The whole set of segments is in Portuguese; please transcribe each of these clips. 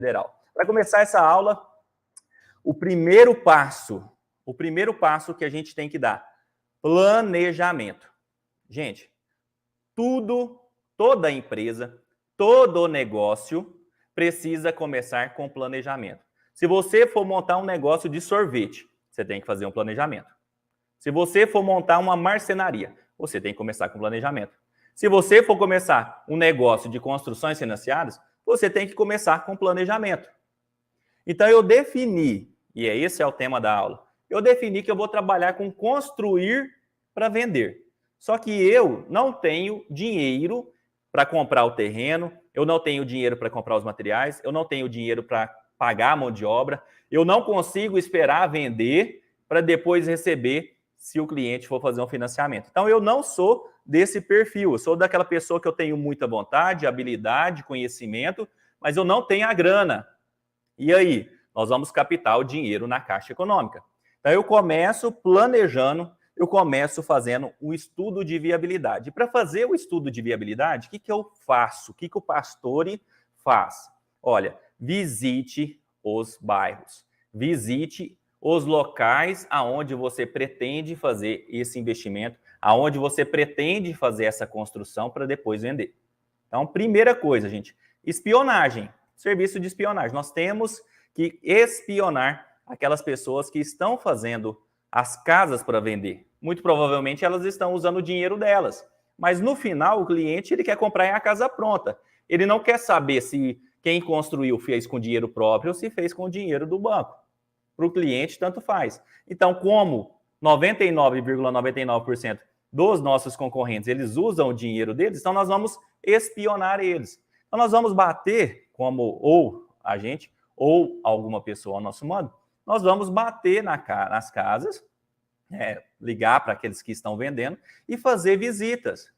Federal. Para começar essa aula, o primeiro passo que a gente tem que dar, planejamento. Gente, toda empresa, todo negócio precisa começar com planejamento. Se você for montar um negócio de sorvete, você tem que fazer um planejamento. Se você for montar uma marcenaria, você tem que começar com planejamento. Se você for começar um negócio de construções financiadas, você tem que começar com planejamento. Então, eu defini, e esse é o tema da aula, eu defini que eu vou trabalhar com construir para vender. Só que eu não tenho dinheiro para comprar o terreno, eu não tenho dinheiro para comprar os materiais, eu não tenho dinheiro para pagar a mão de obra, eu não consigo esperar vender para depois receber se o cliente for fazer um financiamento. Então, eu não sou desse perfil, eu sou daquela pessoa que eu tenho muita vontade, habilidade, conhecimento, mas eu não tenho a grana. E aí? Nós vamos captar o dinheiro na Caixa Econômica. Então, eu começo planejando, eu começo fazendo um estudo de viabilidade. Para fazer o estudo de viabilidade, o que eu faço? O que o Pastore faz? Olha, visite os bairros, visite os locais aonde você pretende fazer esse investimento, aonde você pretende fazer essa construção para depois vender. Então, primeira coisa, gente, espionagem, serviço de espionagem. Nós temos que espionar aquelas pessoas que estão fazendo as casas para vender. Muito provavelmente elas estão usando o dinheiro delas. Mas no final, o cliente ele quer comprar a casa pronta. Ele não quer saber se quem construiu fez com dinheiro próprio ou se fez com o dinheiro do banco. Para o cliente, tanto faz. Então, como 99,99% dos nossos concorrentes, eles usam o dinheiro deles, então nós vamos espionar eles. Então, nós vamos bater, como ou a gente, ou alguma pessoa ao nosso modo, nós vamos bater nas casas, ligar para aqueles que estão vendendo e fazer visitas.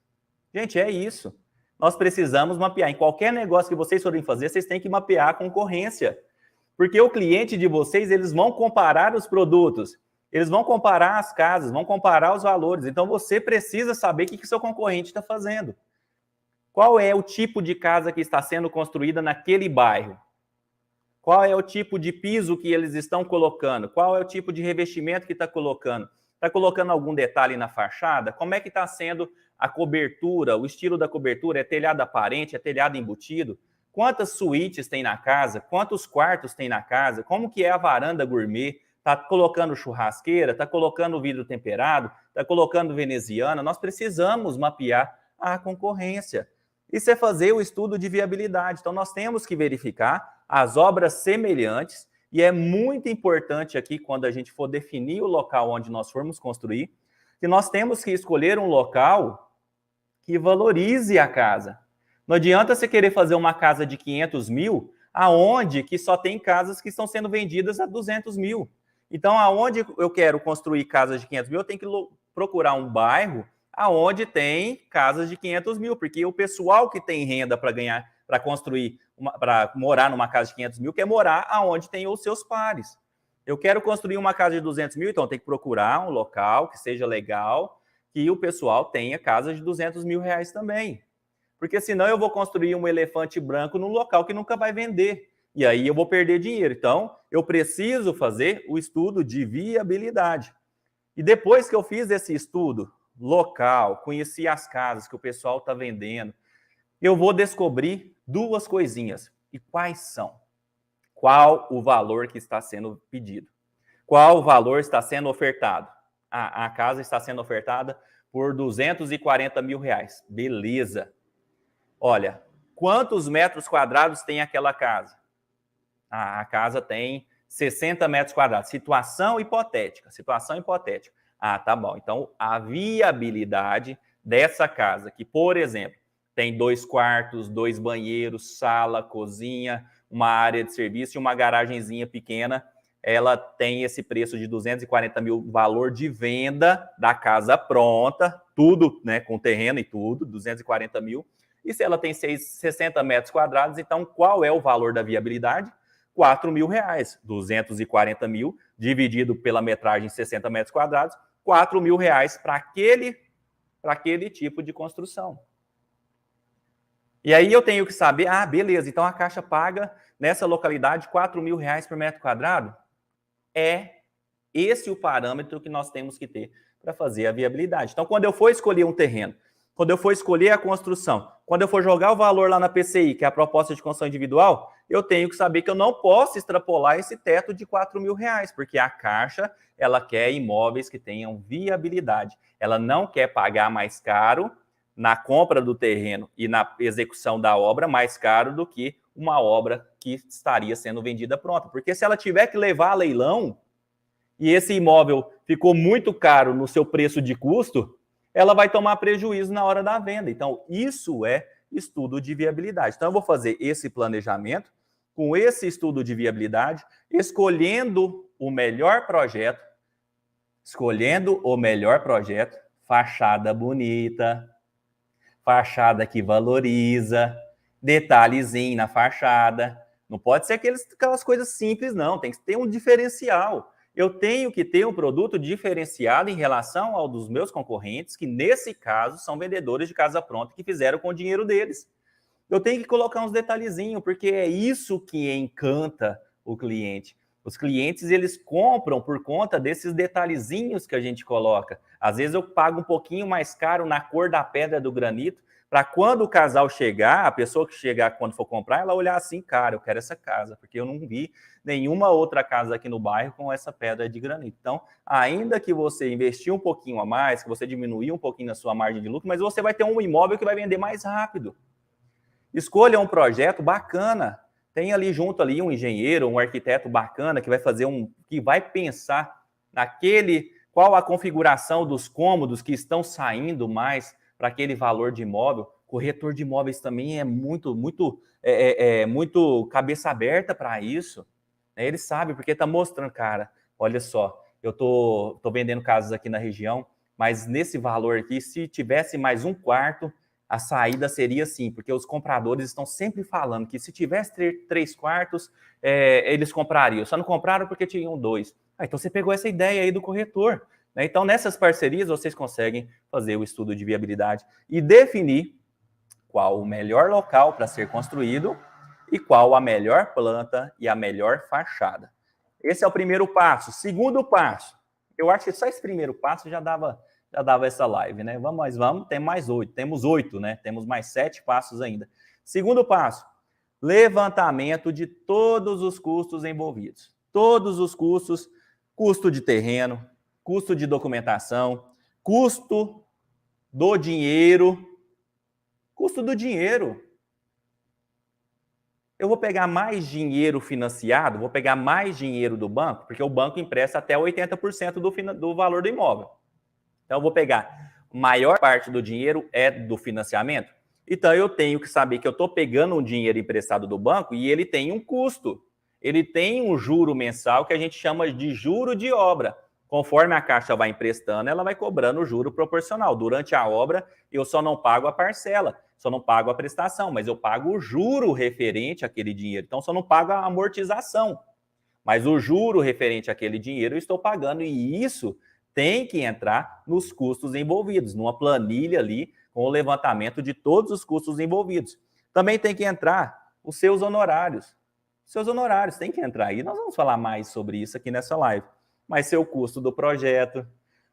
Gente, é isso. Nós precisamos mapear. Em qualquer negócio que vocês forem fazer, vocês têm que mapear a concorrência. Porque o cliente de vocês, eles vão comparar os produtos, eles vão comparar as casas, vão comparar os valores. Então, você precisa saber o que o seu concorrente está fazendo. Qual é o tipo de casa que está sendo construída naquele bairro? Qual é o tipo de piso que eles estão colocando? Qual é o tipo de revestimento que está colocando? Está colocando algum detalhe na fachada? Como é que está sendo a cobertura, o estilo da cobertura? É telhado aparente? É telhado embutido? Quantas suítes tem na casa? Quantos quartos tem na casa? Como que é a varanda gourmet? Está colocando churrasqueira? Está colocando vidro temperado? Está colocando veneziana? Nós precisamos mapear a concorrência. Isso é fazer o estudo de viabilidade. Então, nós temos que verificar as obras semelhantes e é muito importante aqui, quando a gente for definir o local onde nós formos construir, que nós temos que escolher um local que valorize a casa. Não adianta você querer fazer uma casa de 500 mil, aonde que só tem casas que estão sendo vendidas a 200 mil. Então, aonde eu quero construir casas de 500 mil, eu tenho que procurar um bairro aonde tem casas de 500 mil, porque o pessoal que tem renda para ganhar, para construir, para morar numa casa de 500 mil, quer morar aonde tem os seus pares. Eu quero construir uma casa de 200 mil, então tem que procurar um local que seja legal, que o pessoal tenha casas de 200 mil reais também. Porque senão eu vou construir um elefante branco num local que nunca vai vender. E aí eu vou perder dinheiro. Então, eu preciso fazer o estudo de viabilidade. E depois que eu fiz esse estudo local, conheci as casas que o pessoal está vendendo, eu vou descobrir duas coisinhas. E quais são? Qual o valor que está sendo pedido? Qual o valor está sendo ofertado? A casa está sendo ofertada por 240 mil reais. Beleza. Olha, quantos metros quadrados tem aquela casa? A casa tem 60 metros quadrados. Situação hipotética. Tá bom. Então, a viabilidade dessa casa, que, por exemplo, tem 2 quartos, 2 banheiros, sala, cozinha, uma área de serviço e uma garagenzinha pequena, ela tem esse preço de 240 mil, valor de venda da casa pronta, tudo, né, com terreno e tudo, 240 mil. E se ela tem 60 metros quadrados, então qual é o valor da viabilidade? 4 mil reais. 240 mil dividido pela metragem 60 metros quadrados, 4 mil reais para aquele tipo de construção. E aí eu tenho que saber, beleza, então a Caixa paga, nessa localidade, R$4.000 por metro quadrado? É esse o parâmetro que nós temos que ter para fazer a viabilidade. Então, quando eu for escolher um terreno, quando eu for escolher a construção, quando eu for jogar o valor lá na PCI, que é a proposta de construção individual, eu tenho que saber que eu não posso extrapolar esse teto de R$4.000, porque a Caixa, ela quer imóveis que tenham viabilidade. Ela não quer pagar mais caro na compra do terreno e na execução da obra, mais caro do que uma obra que estaria sendo vendida pronta. Porque se ela tiver que levar a leilão e esse imóvel ficou muito caro no seu preço de custo, ela vai tomar prejuízo na hora da venda. Então, isso é estudo de viabilidade. Então, eu vou fazer esse planejamento com esse estudo de viabilidade, escolhendo o melhor projeto, fachada bonita, fachada que valoriza, detalhezinho na fachada. Não pode ser aquelas coisas simples, não. Tem que ter um diferencial. Eu tenho que ter um produto diferenciado em relação ao dos meus concorrentes, que nesse caso são vendedores de casa pronta que fizeram com o dinheiro deles. Eu tenho que colocar uns detalhezinhos, porque é isso que encanta o cliente. Os clientes, eles compram por conta desses detalhezinhos que a gente coloca. Às vezes eu pago um pouquinho mais caro na cor da pedra do granito, para quando o casal chegar, a pessoa que chegar quando for comprar, ela olhar assim, cara, eu quero essa casa, porque eu não vi nenhuma outra casa aqui no bairro com essa pedra de granito. Então, ainda que você investir um pouquinho a mais, que você diminuir um pouquinho na sua margem de lucro, mas você vai ter um imóvel que vai vender mais rápido. Escolha um projeto bacana. Tem ali junto ali um engenheiro, um arquiteto bacana que vai fazer que vai pensar qual a configuração dos cômodos que estão saindo mais para aquele valor de imóvel. Corretor de imóveis também é muito cabeça aberta para isso. Ele sabe, porque está mostrando, cara, olha só, eu tô vendendo casas aqui na região, mas nesse valor aqui, se tivesse mais um quarto, a saída seria assim, porque os compradores estão sempre falando que se tivesse 3 quartos, eles comprariam. Só não compraram porque tinham 2. Então você pegou essa ideia aí do corretor. Né? Então, nessas parcerias, vocês conseguem fazer o estudo de viabilidade e definir qual o melhor local para ser construído e qual a melhor planta e a melhor fachada. Esse é o primeiro passo. Segundo passo, eu acho que só esse primeiro passo já dava essa live, né? Vamos, tem mais 8. Temos 8, né? Temos mais 7 passos ainda. Segundo passo, levantamento de todos os custos envolvidos. Todos os custos, custo de terreno, custo de documentação, custo do dinheiro. Custo do dinheiro. Eu vou pegar mais dinheiro financiado, vou pegar mais dinheiro do banco, porque o banco empresta até 80% do valor do imóvel. Então, eu vou pegar maior parte do dinheiro é do financiamento. Então, eu tenho que saber que eu estou pegando um dinheiro emprestado do banco e ele tem um custo. Ele tem um juro mensal que a gente chama de juro de obra. Conforme a Caixa vai emprestando, ela vai cobrando o juro proporcional. Durante a obra, eu só não pago a parcela, só não pago a prestação, mas eu pago o juro referente àquele dinheiro. Então, só não pago a amortização. Mas o juro referente àquele dinheiro eu estou pagando e isso tem que entrar nos custos envolvidos, numa planilha ali com o levantamento de todos os custos envolvidos. Também tem que entrar os seus honorários. Seus honorários têm que entrar aí. Nós vamos falar mais sobre isso aqui nessa live. Mas seu custo do projeto,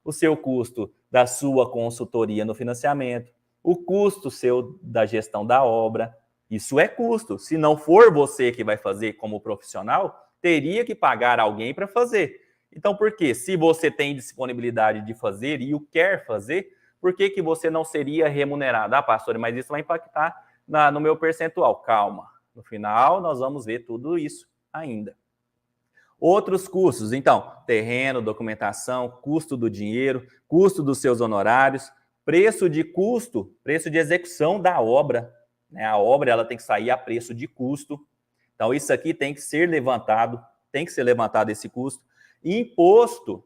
o seu custo da sua consultoria no financiamento, o custo seu da gestão da obra, isso é custo. Se não for você que vai fazer como profissional, teria que pagar alguém para fazer. Então, por quê? Se você tem disponibilidade de fazer e o quer fazer, por que você não seria remunerado? Ah, pastor, mas isso vai impactar no meu percentual. Calma. No final, nós vamos ver tudo isso ainda. Outros custos, então, terreno, documentação, custo do dinheiro, custo dos seus honorários, preço de custo, preço de execução da obra. Né? A obra ela tem que sair a preço de custo. Então, isso aqui tem que ser levantado esse custo. Imposto,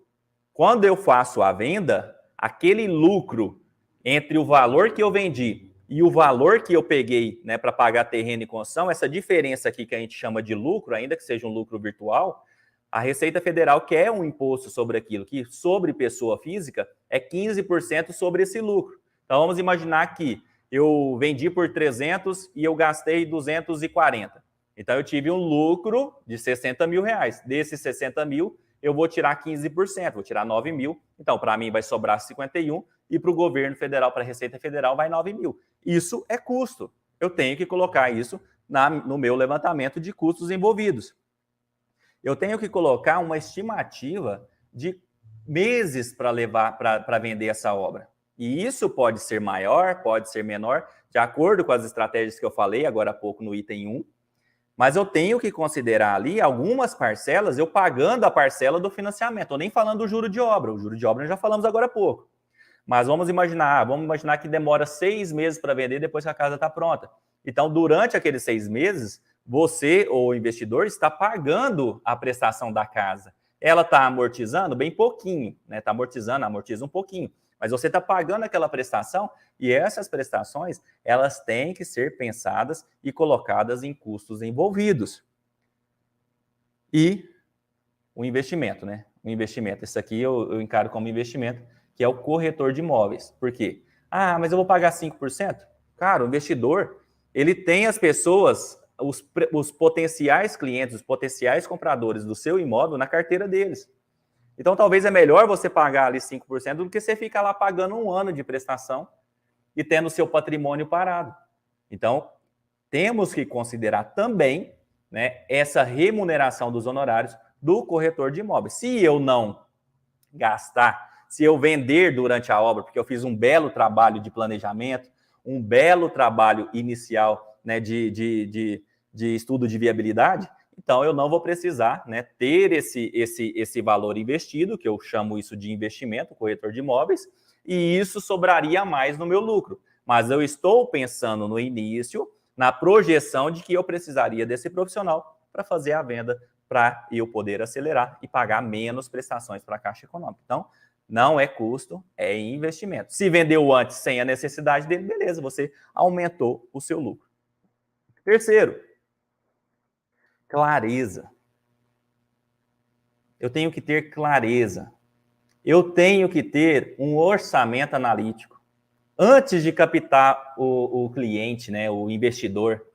quando eu faço a venda, aquele lucro entre o valor que eu vendi e o valor que eu peguei, né, para pagar terreno e construção, essa diferença aqui que a gente chama de lucro, ainda que seja um lucro virtual, a Receita Federal quer um imposto sobre aquilo, que sobre pessoa física é 15% sobre esse lucro. Então, vamos imaginar que eu vendi por 300 e eu gastei 240. Então, eu tive um lucro de 60 mil reais. Desses 60 mil, eu vou tirar 15%, vou tirar 9 mil. Então, para mim, vai sobrar 51 e para o governo federal, para a Receita Federal, vai 9 mil. Isso é custo. Eu tenho que colocar isso no meu levantamento de custos envolvidos. Eu tenho que colocar uma estimativa de meses para vender essa obra. E isso pode ser maior, pode ser menor, de acordo com as estratégias que eu falei agora há pouco no item 1. Mas eu tenho que considerar ali algumas parcelas, eu pagando a parcela do financiamento. Estou nem falando do juro de obra. O juro de obra nós já falamos agora há pouco. Mas vamos imaginar que demora 6 meses para vender depois que a casa está pronta. Então, durante aqueles 6 meses, você, ou o investidor, está pagando a prestação da casa. Ela está amortizando bem pouquinho, né? Está amortiza um pouquinho. Mas você está pagando aquela prestação e essas prestações, elas têm que ser pensadas e colocadas em custos envolvidos. E o investimento, né? O investimento, isso aqui eu encaro como investimento, que é o corretor de imóveis. Por quê? Ah, mas eu vou pagar 5%? Cara, o investidor, ele tem as pessoas, os potenciais clientes, os potenciais compradores do seu imóvel na carteira deles. Então, talvez é melhor você pagar ali 5% do que você ficar lá pagando um ano de prestação e tendo o seu patrimônio parado. Então, temos que considerar também, né, essa remuneração dos honorários do corretor de imóveis. Se eu não gastar, se eu vender durante a obra, porque eu fiz um belo trabalho de planejamento, um belo trabalho inicial, né, de estudo de viabilidade, então eu não vou precisar, né, ter esse valor investido, que eu chamo isso de investimento, corretor de imóveis, e isso sobraria mais no meu lucro. Mas eu estou pensando no início, na projeção de que eu precisaria desse profissional para fazer a venda, para eu poder acelerar e pagar menos prestações para a Caixa Econômica. Então, não é custo, é investimento. Se vendeu antes sem a necessidade dele, beleza, você aumentou o seu lucro. Terceiro, clareza. Eu tenho que ter clareza. Eu tenho que ter um orçamento analítico. Antes de captar o cliente, né, o investidor,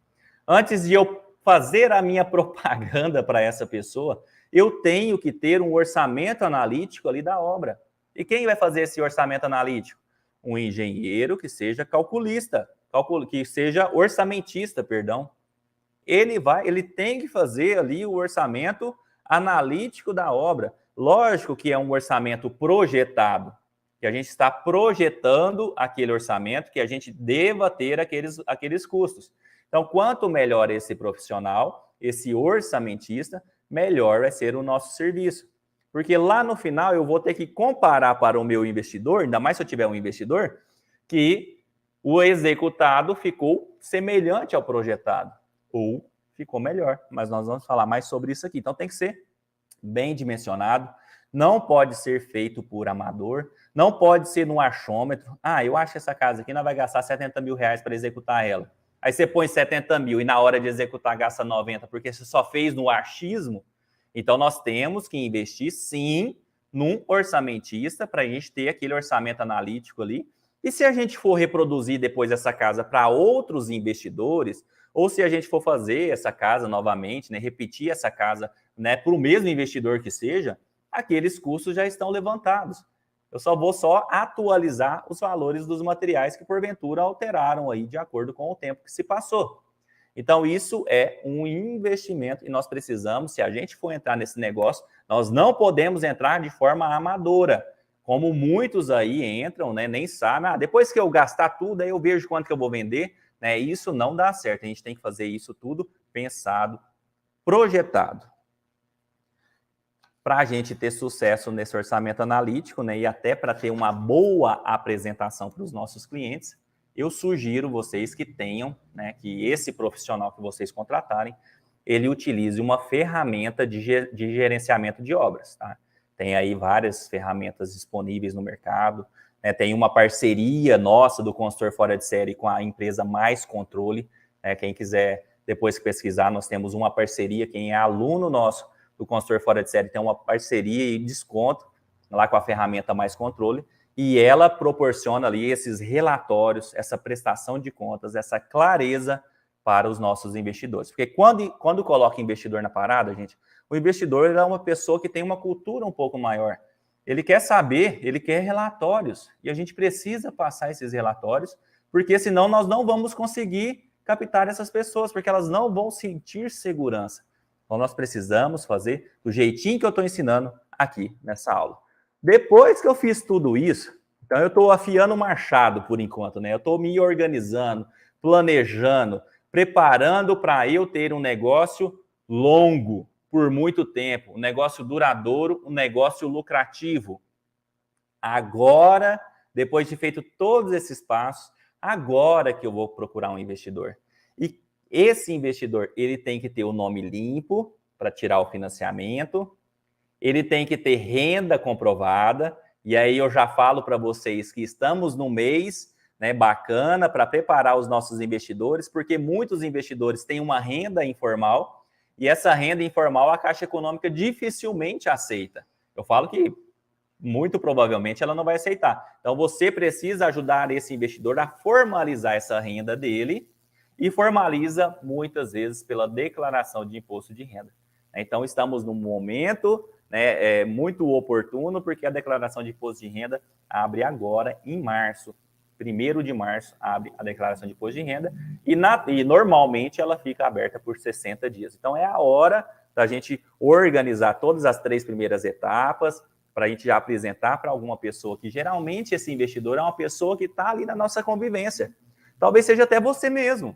antes de eu fazer a minha propaganda para essa pessoa, eu tenho que ter um orçamento analítico ali da obra. E quem vai fazer esse orçamento analítico? Um engenheiro que seja calculista, que seja orçamentista, perdão. Ele tem que fazer ali o orçamento analítico da obra. Lógico que é um orçamento projetado, que a gente está projetando aquele orçamento, que a gente deva ter aqueles custos. Então, quanto melhor esse profissional, esse orçamentista, melhor vai ser o nosso serviço. Porque lá no final eu vou ter que comparar para o meu investidor, ainda mais se eu tiver um investidor, que o executado ficou semelhante ao projetado, ou ficou melhor. Mas nós vamos falar mais sobre isso aqui. Então, tem que ser bem dimensionado, não pode ser feito por amador, não pode ser no achômetro. Ah, eu acho que essa casa aqui não vai gastar 70 mil reais para executar ela. Aí você põe 70 mil e na hora de executar gasta 90, porque você só fez no achismo. Então, nós temos que investir, sim, num orçamentista para a gente ter aquele orçamento analítico ali. E se a gente for reproduzir depois essa casa para outros investidores, ou se a gente for fazer essa casa novamente, né, repetir essa casa, né, para o mesmo investidor que seja, aqueles custos já estão levantados. Eu só vou atualizar os valores dos materiais que porventura alteraram aí de acordo com o tempo que se passou. Então, isso é um investimento e nós precisamos, se a gente for entrar nesse negócio, nós não podemos entrar de forma amadora, como muitos aí entram, né, nem sabem, depois que eu gastar tudo, aí eu vejo quanto que eu vou vender, né, isso não dá certo, a gente tem que fazer isso tudo pensado, projetado. Para a gente ter sucesso nesse orçamento analítico, né, e até para ter uma boa apresentação para os nossos clientes, eu sugiro vocês que tenham, né, que esse profissional que vocês contratarem, ele utilize uma ferramenta de gerenciamento de obras. Tá? Tem aí várias ferramentas disponíveis no mercado, né, tem uma parceria nossa do consultor fora de série com a empresa Mais Controle. Né, quem quiser depois pesquisar, nós temos uma parceria, quem é aluno nosso do consultor fora de série tem uma parceria e desconto lá com a ferramenta Mais Controle, e ela proporciona ali esses relatórios, essa prestação de contas, essa clareza para os nossos investidores. Porque quando coloca investidor na parada, gente, o investidor é uma pessoa que tem uma cultura um pouco maior. Ele quer saber, ele quer relatórios. E a gente precisa passar esses relatórios, porque senão nós não vamos conseguir captar essas pessoas, porque elas não vão sentir segurança. Então nós precisamos fazer do jeitinho que eu estou ensinando aqui nessa aula. Depois que eu fiz tudo isso, então eu estou afiando o machado por enquanto, né? Eu estou me organizando, planejando, preparando para eu ter um negócio longo, por muito tempo, um negócio duradouro, um negócio lucrativo. Agora, depois de feito todos esses passos, agora que eu vou procurar um investidor. E esse investidor, ele tem que ter o nome limpo para tirar o financiamento, ele tem que ter renda comprovada, e aí eu já falo para vocês que estamos no mês, né, bacana para preparar os nossos investidores, porque muitos investidores têm uma renda informal, e essa renda informal a Caixa Econômica dificilmente aceita. Eu falo que muito provavelmente ela não vai aceitar. Então você precisa ajudar esse investidor a formalizar essa renda dele, e formaliza muitas vezes pela declaração de imposto de renda. Então estamos num momento, né, muito oportuno, porque a declaração de imposto de renda abre agora em março. 1º de março abre a declaração de imposto de renda e normalmente ela fica aberta por 60 dias. Então é a hora da gente organizar todas as 3 primeiras etapas para a gente já apresentar para alguma pessoa que geralmente esse investidor é uma pessoa que está ali na nossa convivência. Talvez seja até você mesmo.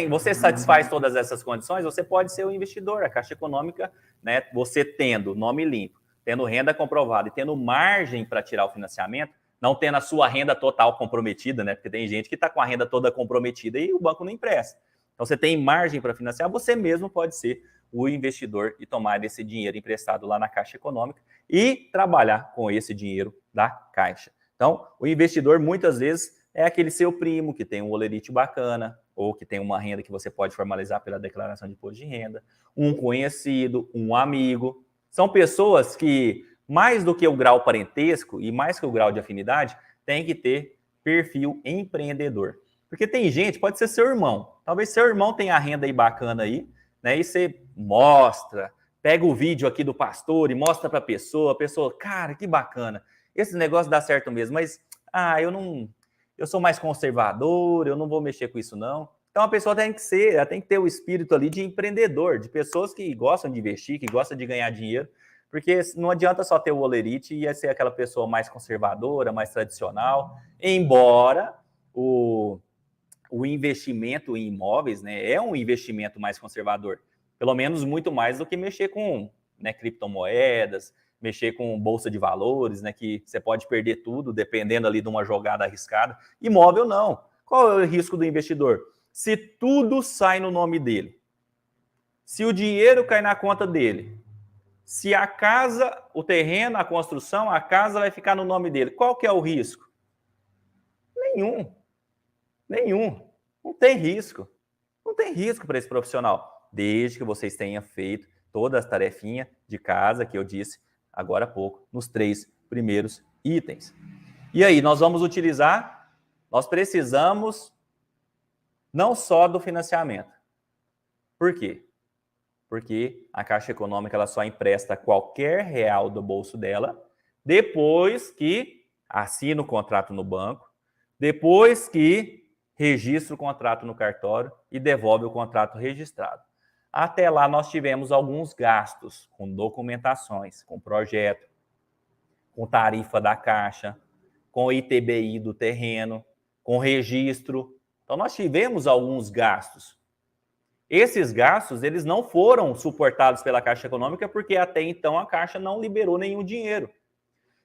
Você satisfaz todas essas condições, você pode ser o investidor. A Caixa Econômica, né, você tendo nome limpo, tendo renda comprovada e tendo margem para tirar o financiamento, não tendo a sua renda total comprometida, né? Porque tem gente que está com a renda toda comprometida e o banco não empresta. Então, você tem margem para financiar, você mesmo pode ser o investidor e tomar esse dinheiro emprestado lá na Caixa Econômica e trabalhar com esse dinheiro da Caixa. Então, o investidor, muitas vezes, é aquele seu primo que tem um holerite bacana, ou que tem uma renda que você pode formalizar pela declaração de imposto de renda, um conhecido, um amigo. São pessoas que, mais do que o grau parentesco e mais que o grau de afinidade, tem que ter perfil empreendedor. Porque tem gente, pode ser seu irmão, talvez seu irmão tenha a renda aí bacana aí, né? E você mostra, pega o vídeo aqui do pastor e mostra para a pessoa, cara, que bacana, esse negócio dá certo mesmo, mas eu sou mais conservador, eu não vou mexer com isso não. Então a pessoa tem que ter o espírito ali de empreendedor, de pessoas que gostam de investir, que gostam de ganhar dinheiro, porque não adianta só ter o holerite e ser aquela pessoa mais conservadora, mais tradicional, embora o investimento em imóveis, né, é um investimento mais conservador, pelo menos muito mais do que mexer com, né, criptomoedas, mexer com bolsa de valores, né, que você pode perder tudo dependendo ali de uma jogada arriscada. Imóvel não. Qual é o risco do investidor? Se tudo sai no nome dele, se o dinheiro cai na conta dele, se a casa, o terreno, a construção, a casa vai ficar no nome dele, qual que é o risco? Nenhum. Não tem risco. Não tem risco para esse profissional, desde que vocês tenham feito toda a tarefinha de casa que eu disse agora há pouco, nos 3 primeiros itens. E aí, nós precisamos não só do financiamento. Por quê? Porque a Caixa Econômica ela só empresta qualquer real do bolso dela depois que assina o contrato no banco, depois que registra o contrato no cartório e devolve o contrato registrado. Até lá, nós tivemos alguns gastos com documentações, com projeto, com tarifa da Caixa, com ITBI do terreno, com registro. Então, nós tivemos alguns gastos. Esses gastos, eles não foram suportados pela Caixa Econômica porque até então a Caixa não liberou nenhum dinheiro.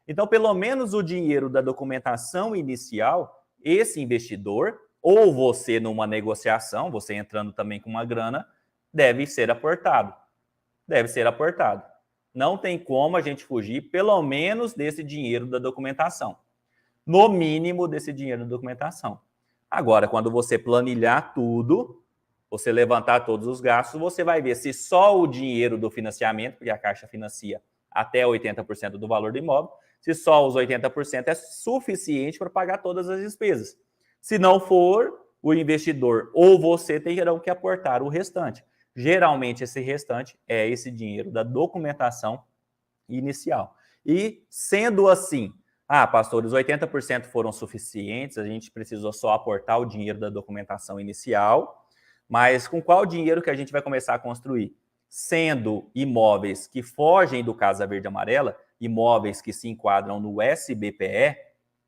Então, pelo menos o dinheiro da documentação inicial, esse investidor, ou você numa negociação, você entrando também com uma grana, deve ser aportado. Não tem como a gente fugir, pelo menos, desse dinheiro da documentação. No mínimo, desse dinheiro da documentação. Agora, quando você planilhar tudo, você levantar todos os gastos, você vai ver se só o dinheiro do financiamento, porque a Caixa financia até 80% do valor do imóvel, se só os 80% é suficiente para pagar todas as despesas. Se não for, o investidor ou você terão que aportar o restante. Geralmente, esse restante é esse dinheiro da documentação inicial. E, sendo assim, pastor, os 80% foram suficientes, a gente precisou só aportar o dinheiro da documentação inicial, mas com qual dinheiro que a gente vai começar a construir? Sendo imóveis que fogem do Casa Verde e Amarela, imóveis que se enquadram no SBPE,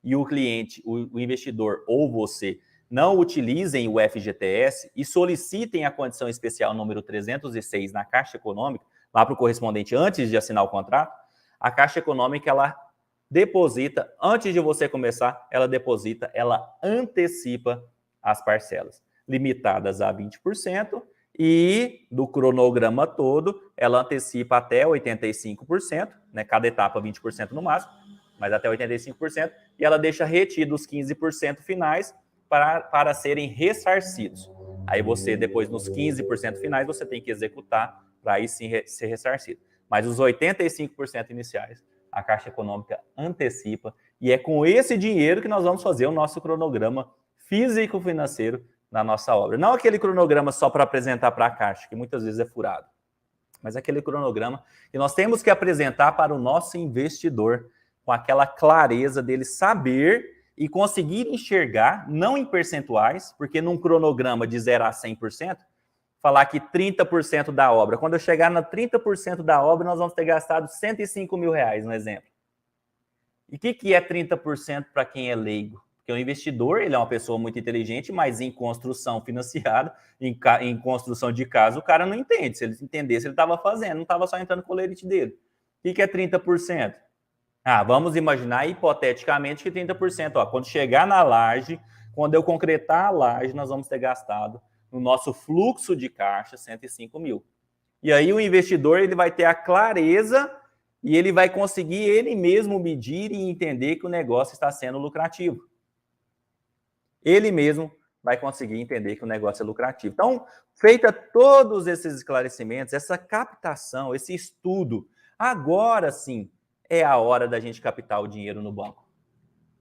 e o cliente, o investidor ou você, não utilizem o FGTS e solicitem a condição especial número 306 na Caixa Econômica, lá para o correspondente antes de assinar o contrato, a Caixa Econômica, ela deposita, antes de você começar, ela antecipa as parcelas, limitadas a 20%, e do cronograma todo, ela antecipa até 85%, né, cada etapa 20% no máximo, mas até 85%, e ela deixa retidos os 15% finais para serem ressarcidos. Aí você, depois, nos 15% finais, você tem que executar para aí sim ser ressarcido. Mas os 85% iniciais, a Caixa Econômica antecipa, e é com esse dinheiro que nós vamos fazer o nosso cronograma físico-financeiro na nossa obra. Não aquele cronograma só para apresentar para a Caixa, que muitas vezes é furado, mas aquele cronograma que nós temos que apresentar para o nosso investidor, com aquela clareza dele saber e conseguir enxergar, não em percentuais, porque num cronograma de 0 a 100%, falar que 30% da obra, quando eu chegar na 30% da obra, nós vamos ter gastado R$105 mil, no exemplo. E o que é 30% para quem é leigo? Porque o investidor, ele é uma pessoa muito inteligente, mas em construção financiada, em construção de casa, o cara não entende. Se ele entendesse, ele estava fazendo, não estava só entrando com o lerite dele. O que é 30%? Vamos imaginar hipoteticamente que 30%, quando chegar na laje, quando eu concretar a laje, nós vamos ter gastado no nosso fluxo de caixa 105 mil. E aí o investidor, ele vai ter a clareza e ele vai conseguir ele mesmo medir e entender que o negócio está sendo lucrativo. Ele mesmo vai conseguir entender que o negócio é lucrativo. Então, feita todos esses esclarecimentos, essa captação, esse estudo, agora sim é a hora da gente captar o dinheiro no banco.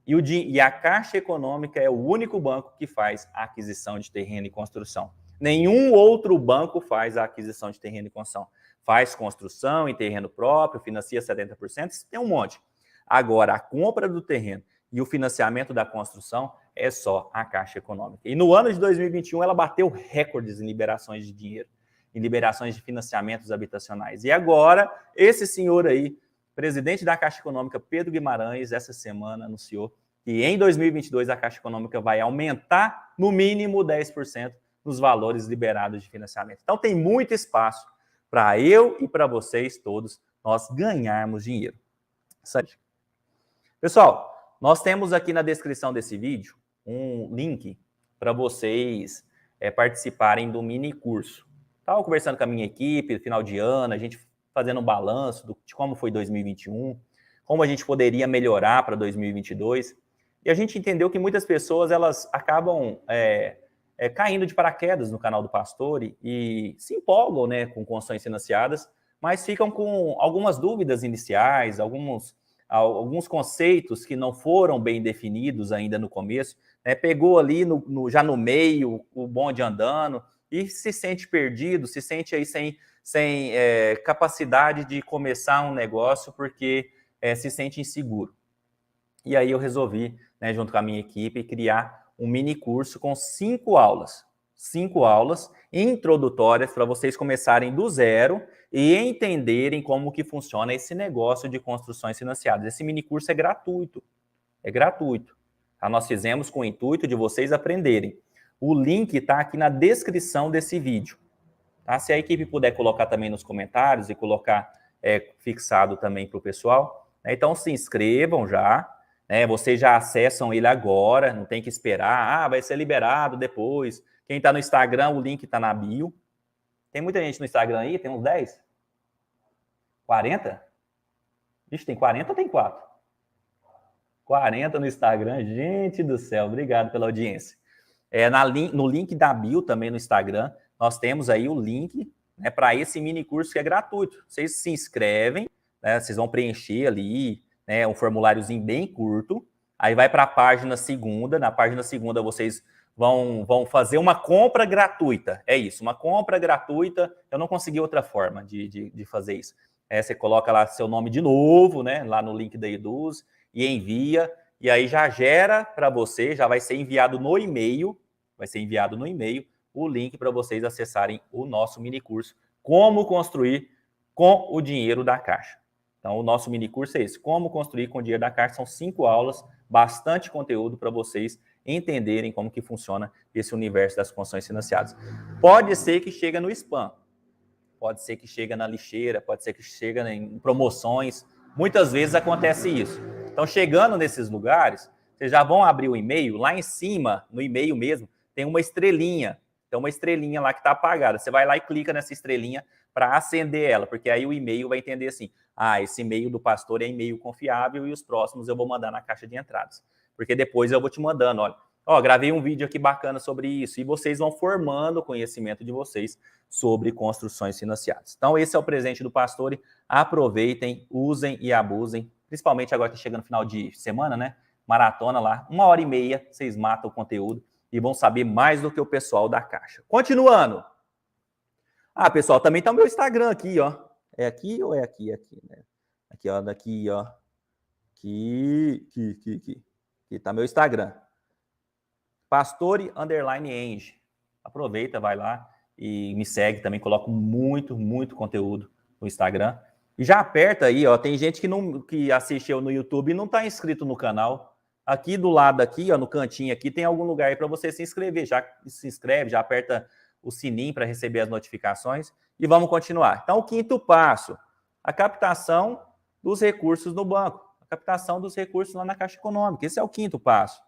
E a Caixa Econômica é o único banco que faz a aquisição de terreno e construção. Nenhum outro banco faz a aquisição de terreno e construção. Faz construção em terreno próprio, financia 70%, tem um monte. Agora, a compra do terreno e o financiamento da construção é só a Caixa Econômica. E no ano de 2021, ela bateu recordes em liberações de dinheiro, em liberações de financiamentos habitacionais. E agora, esse senhor aí, presidente da Caixa Econômica, Pedro Guimarães, essa semana anunciou que em 2022 a Caixa Econômica vai aumentar no mínimo 10% nos valores liberados de financiamento. Então tem muito espaço para eu e para vocês todos nós ganharmos dinheiro. Pessoal, nós temos aqui na descrição desse vídeo um link para vocês participarem do mini curso. Estava conversando com a minha equipe, final de ano, a gente fazendo um balanço de como foi 2021, como a gente poderia melhorar para 2022. E a gente entendeu que muitas pessoas elas acabam caindo de paraquedas no canal do Pastor e se empolgam, né, com construções financiadas, mas ficam com algumas dúvidas iniciais, alguns conceitos que não foram bem definidos ainda no começo, né, pegou ali já no meio o bonde andando e se sente perdido, se sente aí sem capacidade de começar um negócio porque se sente inseguro. E aí eu resolvi, né, junto com a minha equipe, criar um mini curso com 5 aulas. 5 aulas introdutórias para vocês começarem do zero e entenderem como que funciona esse negócio de construções financiadas. Esse mini curso é gratuito. É gratuito. Tá? Nós fizemos com o intuito de vocês aprenderem. O link está aqui na descrição desse vídeo. Tá? Se a equipe puder colocar também nos comentários e colocar fixado também para o pessoal. Né? Então se inscrevam já. Né? Vocês já acessam ele agora, não tem que esperar. Vai ser liberado depois. Quem está no Instagram, o link está na bio. Tem muita gente no Instagram aí? Tem uns 10? 40? Vixe, tem 40 ou tem 4? 40 no Instagram. Gente do céu, obrigado pela audiência. No link da bio também no Instagram, nós temos aí o link, né, para esse mini curso que é gratuito. Vocês se inscrevem, né, vocês vão preencher ali, né, um formuláriozinho bem curto. Aí vai para a página segunda. Na página segunda vocês vão fazer uma compra gratuita. É isso, uma compra gratuita. Eu não consegui outra forma de fazer isso. Você coloca lá seu nome de novo, né? Lá no link da Eduz e envia. E aí já gera para você, já vai ser enviado no e-mail. Vai ser enviado no e-mail o link para vocês acessarem o nosso minicurso Como Construir com o Dinheiro da Caixa. Então, o nosso minicurso é esse, Como Construir com o Dinheiro da Caixa. São 5 aulas, bastante conteúdo para vocês entenderem como que funciona esse universo das construções financiadas. Pode ser que chegue no spam, pode ser que chegue na lixeira, pode ser que chegue em promoções. Muitas vezes acontece isso. Então, chegando nesses lugares, vocês já vão abrir o e-mail, lá em cima, no e-mail mesmo, tem uma estrelinha. Tem uma estrelinha lá que está apagada. Você vai lá e clica nessa estrelinha para acender ela, porque aí o e-mail vai entender assim, esse e-mail do pastor é e-mail confiável e os próximos eu vou mandar na caixa de entradas. Porque depois eu vou te mandando, olha, gravei um vídeo aqui bacana sobre isso, e vocês vão formando o conhecimento de vocês sobre construções financiadas. Então, esse é o presente do pastor. Aproveitem, usem e abusem, principalmente agora que chega no final de semana, né? Maratona lá, 1h30, vocês matam o conteúdo e vão saber mais do que o pessoal da Caixa. Continuando. Pessoal, também tá o meu Instagram aqui, ó. É aqui ou é aqui? Aqui, né? Aqui, ó, daqui, ó. Aqui tá meu Instagram. Pastore_Eng. Aproveita, vai lá e me segue também. Coloco muito, muito conteúdo no Instagram. E já aperta aí, ó. Tem gente que assistiu no YouTube e não tá inscrito no canal. Aqui do lado, aqui, ó, no cantinho aqui, tem algum lugar aí para você se inscrever. Já se inscreve, já aperta o sininho para receber as notificações. E vamos continuar. Então, o 5º passo, a captação dos recursos no banco. A captação dos recursos lá na Caixa Econômica. Esse é o 5º passo.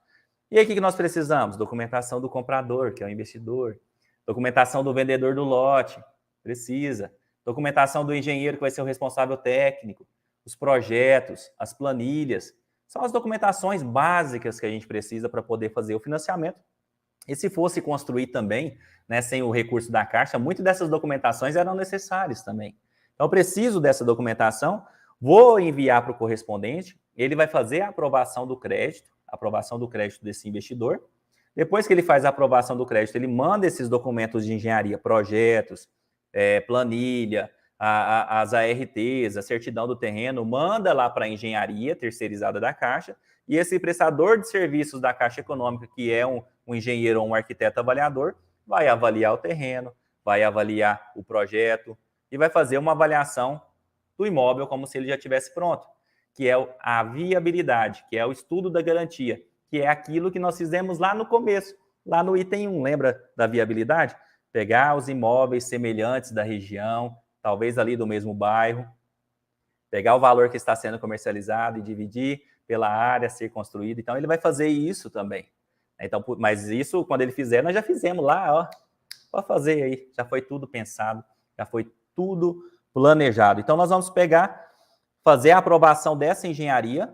E aí, o que nós precisamos? Documentação do comprador, que é o investidor. Documentação do vendedor do lote, precisa. Documentação do engenheiro, que vai ser o responsável técnico. Os projetos, as planilhas. São as documentações básicas que a gente precisa para poder fazer o financiamento. E se fosse construir também, né, sem o recurso da Caixa, muitas dessas documentações eram necessárias também. Então, eu preciso dessa documentação, vou enviar para o correspondente, ele vai fazer a aprovação do crédito desse investidor. Depois que ele faz a aprovação do crédito, ele manda esses documentos de engenharia, projetos, planilha, as ARTs, a certidão do terreno, manda lá para a engenharia terceirizada da Caixa, e esse prestador de serviços da Caixa Econômica, que é um engenheiro ou um arquiteto avaliador, vai avaliar o terreno, vai avaliar o projeto e vai fazer uma avaliação do imóvel como se ele já estivesse pronto, que é a viabilidade, que é o estudo da garantia, que é aquilo que nós fizemos lá no começo, lá no item 1, lembra da viabilidade? Pegar os imóveis semelhantes da região, talvez ali do mesmo bairro, pegar o valor que está sendo comercializado e dividir pela área a ser construída. Então, ele vai fazer isso também. Então, mas isso, quando ele fizer, nós já fizemos lá, ó. Pode fazer aí, já foi tudo pensado, já foi tudo planejado. Então, nós vamos fazer a aprovação dessa engenharia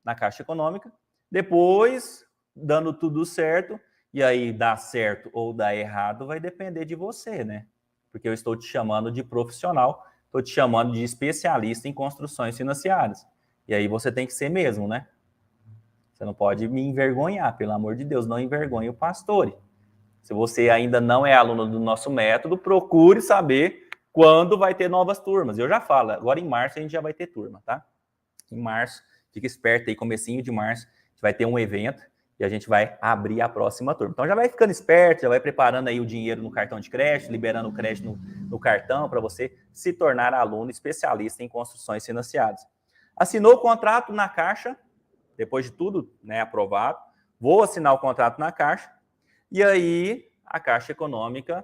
na Caixa Econômica, depois, dando tudo certo, e aí dá certo ou dá errado, vai depender de você, né? Porque eu estou te chamando de profissional, estou te chamando de especialista em construções financiadas. E aí você tem que ser mesmo, né? Você não pode me envergonhar, pelo amor de Deus, não envergonhe o pastor. Se você ainda não é aluno do nosso método, procure saber quando vai ter novas turmas. Eu já falo, agora em março a gente já vai ter turma, tá? Em março, fica esperto aí, comecinho de março, a gente vai ter um evento e a gente vai abrir a próxima turma. Então já vai ficando esperto, já vai preparando aí o dinheiro no cartão de crédito, liberando o crédito no cartão para você se tornar aluno especialista em construções financiadas. Assinou o contrato na Caixa, depois de tudo, né, aprovado, vou assinar o contrato na Caixa, e aí a Caixa Econômica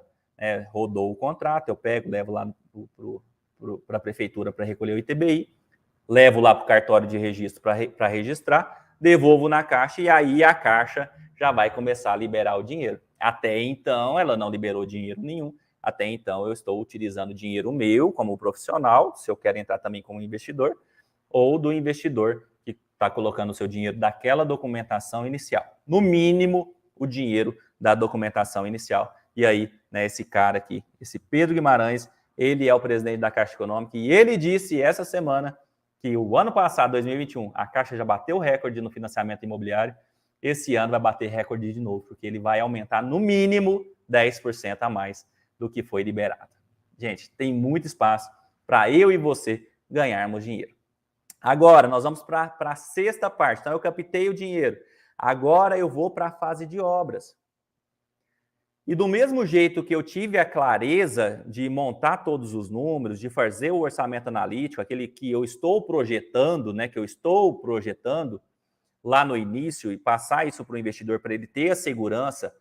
rodou o contrato, eu pego, levo lá para a prefeitura para recolher o ITBI, levo lá para o cartório de registro para registrar, devolvo na Caixa, e aí a Caixa já vai começar a liberar o dinheiro. Até então, ela não liberou dinheiro nenhum, até então eu estou utilizando dinheiro meu como profissional, se eu quero entrar também como investidor, ou do investidor que está colocando o seu dinheiro daquela documentação inicial. No mínimo, o dinheiro da documentação inicial. E aí, né, esse cara aqui, esse Pedro Guimarães, ele é o presidente da Caixa Econômica, e ele disse essa semana que o ano passado, 2021, a Caixa já bateu o recorde no financiamento imobiliário, esse ano vai bater recorde de novo, porque ele vai aumentar no mínimo 10% a mais do que foi liberado. Gente, tem muito espaço para eu e você ganharmos dinheiro. Agora, nós vamos para a sexta parte. Então, eu captei o dinheiro. Agora, eu vou para a fase de obras. E do mesmo jeito que eu tive a clareza de montar todos os números, de fazer o orçamento analítico, aquele que eu estou projetando, né, que eu estou projetando lá no início e passar isso para o investidor para ele ter a segurança,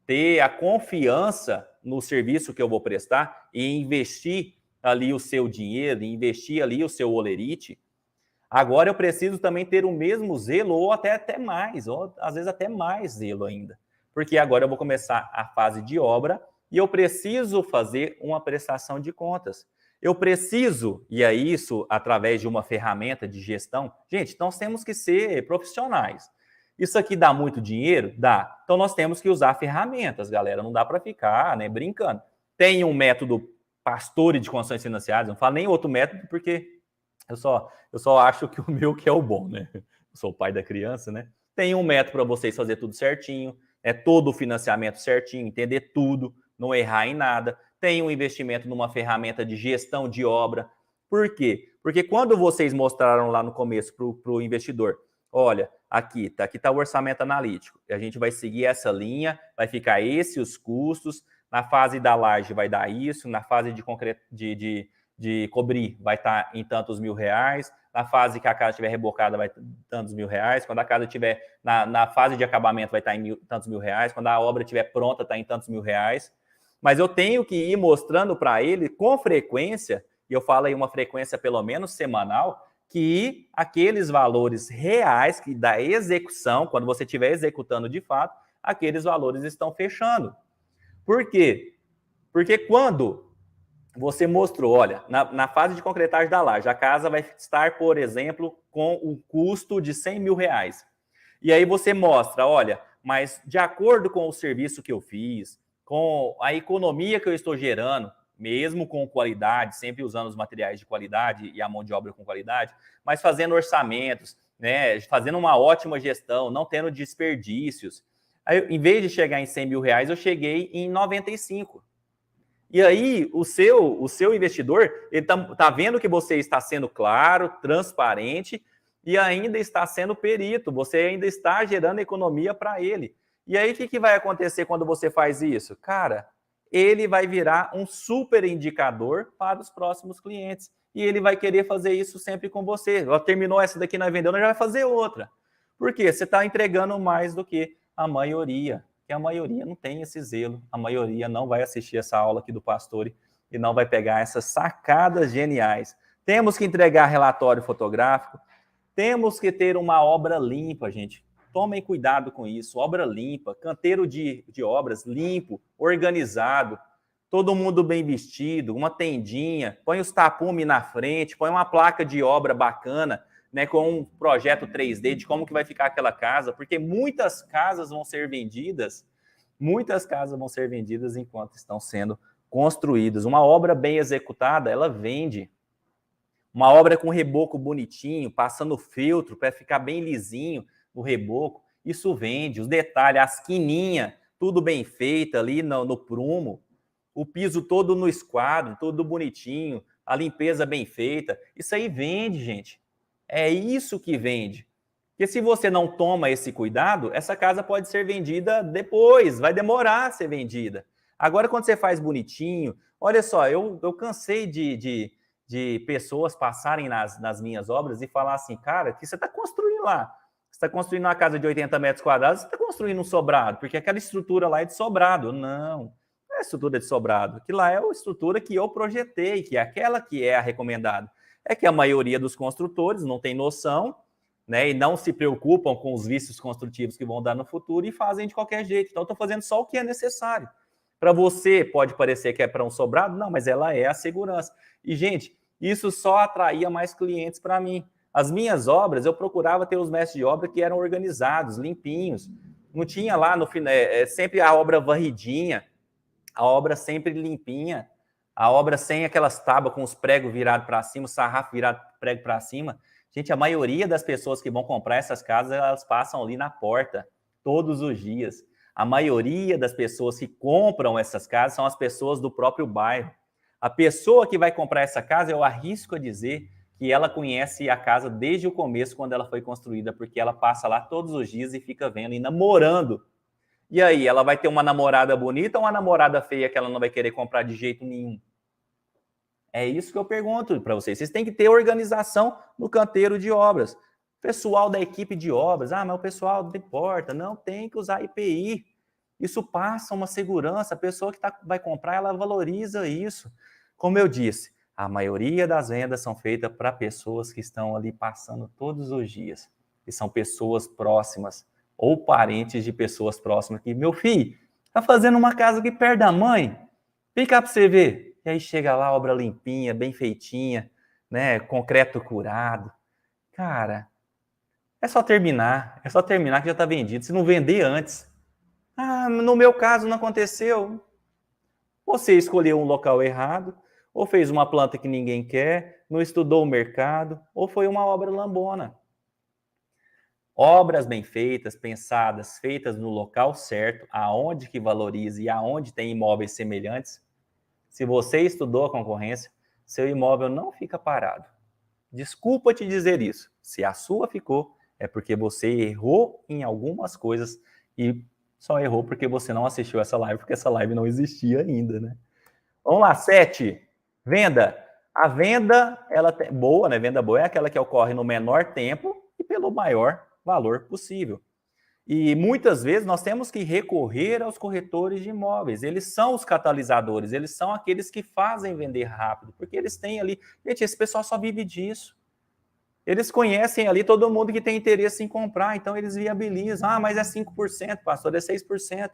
ter a confiança no serviço que eu vou prestar e investir ali o seu dinheiro, investir ali o seu holerite. Agora eu preciso também ter o mesmo zelo, ou até mais, ou às vezes até mais zelo ainda. Porque agora eu vou começar a fase de obra e eu preciso fazer uma prestação de contas. Eu preciso, e é isso através de uma ferramenta de gestão. Gente, nós temos que ser profissionais. Isso aqui dá muito dinheiro? Dá. Então nós temos que usar ferramentas, galera. Não dá para ficar, né, brincando. Tem um método Pastore de condições financiadas, não falo nem outro método, porque eu só acho que o meu que é o bom, né? Eu sou o pai da criança, né? Tem um método para vocês fazer tudo certinho, todo o financiamento certinho, entender tudo, não errar em nada. Tem um investimento numa ferramenta de gestão de obra. Por quê? Porque quando vocês mostraram lá no começo para o investidor, olha, aqui tá o orçamento analítico, a gente vai seguir essa linha, vai ficar esses os custos, na fase da laje vai dar isso, na fase de cobrir vai estar em tantos R$1.000, na fase que a casa estiver rebocada vai estar em tantos R$1.000, quando a casa estiver na fase de acabamento vai estar em tantos R$1.000, quando a obra estiver pronta está em tantos R$1.000, mas eu tenho que ir mostrando para ele com frequência, e eu falo aí uma frequência pelo menos semanal, que aqueles valores reais que da execução, quando você estiver executando de fato, aqueles valores estão fechando. Por quê? Porque quando você mostrou, olha, na fase de concretagem da laje, a casa vai estar, por exemplo, com o custo de R$100.000. E aí você mostra, olha, mas de acordo com o serviço que eu fiz, com a economia que eu estou gerando, mesmo com qualidade, sempre usando os materiais de qualidade e a mão de obra com qualidade, mas fazendo orçamentos, né, fazendo uma ótima gestão, não tendo desperdícios. Aí, em vez de chegar em R$100.000, eu cheguei em 95. E aí, o seu investidor, ele tá vendo que você está sendo claro, transparente e ainda está sendo perito. Você ainda está gerando economia para ele. E aí, o que vai acontecer quando você faz isso? Cara, ele vai virar um super indicador para os próximos clientes. E ele vai querer fazer isso sempre com você. Terminou essa daqui na vendedora, já vai fazer outra. Por quê? Você está entregando mais do que a maioria. Que a maioria não tem esse zelo, a maioria não vai assistir essa aula aqui do Pastore e não vai pegar essas sacadas geniais. Temos que entregar relatório fotográfico, temos que ter uma obra limpa, gente. Tomem cuidado com isso, obra limpa, canteiro de obras limpo, organizado, todo mundo bem vestido, uma tendinha, põe os tapumes na frente, põe uma placa de obra bacana, né, com um projeto 3D de como que vai ficar aquela casa, porque muitas casas vão ser vendidas enquanto estão sendo construídas. Uma obra bem executada, ela vende. Uma obra com reboco bonitinho, passando filtro para ficar bem lisinho o reboco, isso vende. Os detalhes, a esquininha, tudo bem feita ali no prumo, o piso todo no esquadro, tudo bonitinho, a limpeza bem feita, isso aí vende, gente. É isso que vende. Porque se você não toma esse cuidado, essa casa pode ser vendida depois, vai demorar a ser vendida. Agora, quando você faz bonitinho, olha só, eu cansei de pessoas passarem nas minhas obras e falar assim, cara, o que você está construindo lá? Você está construindo uma casa de 80 metros quadrados, você está construindo um sobrado, porque aquela estrutura lá é de sobrado. Não é estrutura de sobrado. Aquilo lá é a estrutura que eu projetei, que é aquela que é a recomendada. É que a maioria dos construtores não tem noção, né, e não se preocupam com os vícios construtivos que vão dar no futuro e fazem de qualquer jeito. Então, estou fazendo só o que é necessário. Para você, pode parecer que é para um sobrado, não, mas ela é a segurança. E, gente, isso só atraía mais clientes para mim. As minhas obras, eu procurava ter os mestres de obra que eram organizados, limpinhos. Não tinha lá, no final, sempre a obra varridinha, a obra sempre limpinha, a obra sem aquelas tábuas com os pregos virados para cima, o sarrafo virado prego para cima. Gente, a maioria das pessoas que vão comprar essas casas, elas passam ali na porta. todos os dias. A maioria das pessoas que compram essas casas são as pessoas do próprio bairro. A pessoa que vai comprar essa casa, eu arrisco a dizer que ela conhece a casa desde o começo, quando ela foi construída, porque ela passa lá todos os dias e fica vendo e namorando. E aí, ela vai ter uma namorada bonita ou uma namorada feia que ela não vai querer comprar de jeito nenhum? É isso que eu pergunto para vocês. Vocês têm que ter organização no canteiro de obras. Pessoal da equipe de obras, mas o pessoal não importa, não tem que usar IPI. Isso passa uma segurança, a pessoa que vai comprar, ela valoriza isso. Como eu disse, a maioria das vendas são feitas para pessoas que estão ali passando todos os dias. E são pessoas próximas, ou parentes de pessoas próximas, que, meu filho, tá fazendo uma casa aqui perto da mãe, vem cá para você ver. E aí chega lá, obra limpinha, bem feitinha, né? Concreto curado. Cara, é só terminar que já está vendido. Se não vender antes. No meu caso não aconteceu. Você escolheu um local errado, ou fez uma planta que ninguém quer, não estudou o mercado, ou foi uma obra lambona. Obras bem feitas, pensadas, feitas no local certo, aonde que valoriza e aonde tem imóveis semelhantes. Se você estudou a concorrência, seu imóvel não fica parado. Desculpa te dizer isso. Se a sua ficou, é porque você errou em algumas coisas e só errou porque você não assistiu essa live, porque essa live não existia ainda, né? Vamos lá, 7. Venda. A venda, boa, né? Venda boa é aquela que ocorre no menor tempo e pelo maior valor possível. E muitas vezes nós temos que recorrer aos corretores de imóveis. Eles são os catalisadores, eles são aqueles que fazem vender rápido, porque eles têm ali... Gente, esse pessoal só vive disso. Eles conhecem ali todo mundo que tem interesse em comprar, então eles viabilizam. Mas é 5%, pastor, é 6%.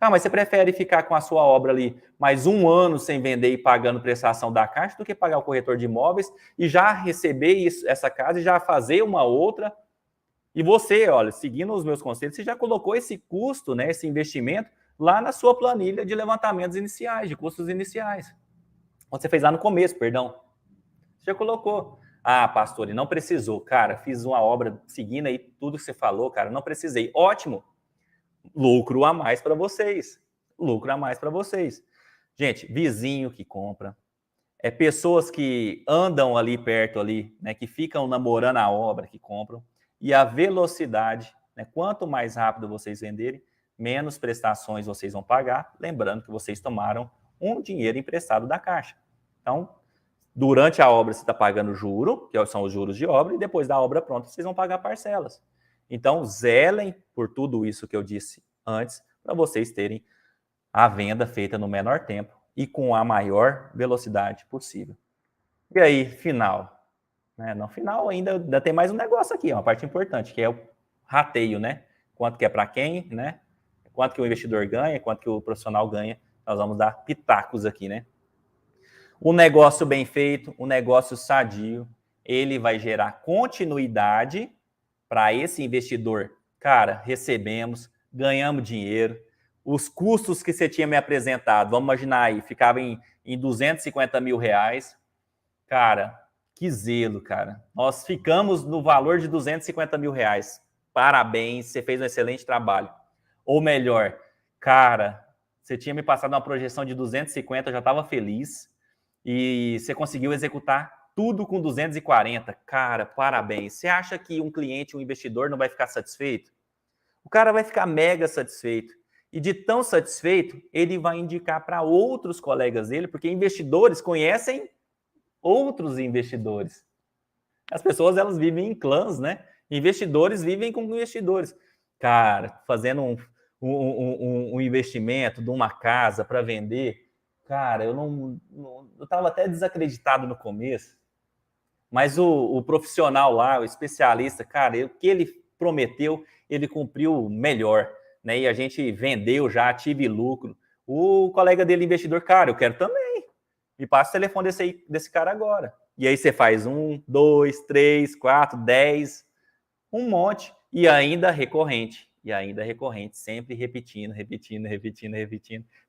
Mas você prefere ficar com a sua obra ali mais um ano sem vender e pagando prestação da Caixa do que pagar o corretor de imóveis e já receber essa casa e já fazer uma outra. E você, olha, seguindo os meus conselhos, você já colocou esse custo, né, esse investimento, lá na sua planilha de levantamentos iniciais, de custos iniciais. Você fez lá no começo, perdão. Você já colocou. Pastor, e não precisou. Cara, fiz uma obra seguindo aí tudo que você falou, cara, não precisei. Ótimo. Lucro a mais para vocês. Lucro a mais para vocês. Gente, vizinho que compra, pessoas que andam ali perto ali, né, que ficam namorando a obra, que compram, e a velocidade, né, quanto mais rápido vocês venderem, menos prestações vocês vão pagar, lembrando que vocês tomaram um dinheiro emprestado da Caixa. Então, durante a obra você está pagando juro, que são os juros de obra, e depois da obra pronta vocês vão pagar parcelas. Então, zelem por tudo isso que eu disse antes, para vocês terem a venda feita no menor tempo e com a maior velocidade possível. E aí, final. No final ainda tem mais um negócio aqui, uma parte importante, que é o rateio, né? Quanto que é para quem, né? Quanto que o investidor ganha, quanto que o profissional ganha. Nós vamos dar pitacos aqui, né? Um negócio bem feito, um negócio sadio, ele vai gerar continuidade para esse investidor. Cara, recebemos, ganhamos dinheiro, os custos que você tinha me apresentado, vamos imaginar aí, ficava em 250 mil reais. Cara, que zelo, cara. Nós ficamos no valor de 250 mil reais. Parabéns, você fez um excelente trabalho. Ou melhor, cara, você tinha me passado uma projeção de 250, eu já estava feliz. E você conseguiu executar tudo com 240. Cara, parabéns. Você acha que um cliente, um investidor não vai ficar satisfeito? O cara vai ficar mega satisfeito. E de tão satisfeito, ele vai indicar para outros colegas dele, porque investidores conhecem outros investidores. As pessoas, elas vivem em clãs, né? Investidores vivem com investidores. Cara, fazendo um investimento de uma casa para vender, cara, eu estava até desacreditado no começo, mas o profissional lá, o especialista, cara, o que ele prometeu, ele cumpriu melhor, né? E a gente vendeu já, tive lucro. O colega dele, investidor, cara, eu quero também. Me passa o telefone desse cara agora. E aí você faz 1, 2, 3, 4, 10, um monte, e ainda recorrente. Sempre repetindo,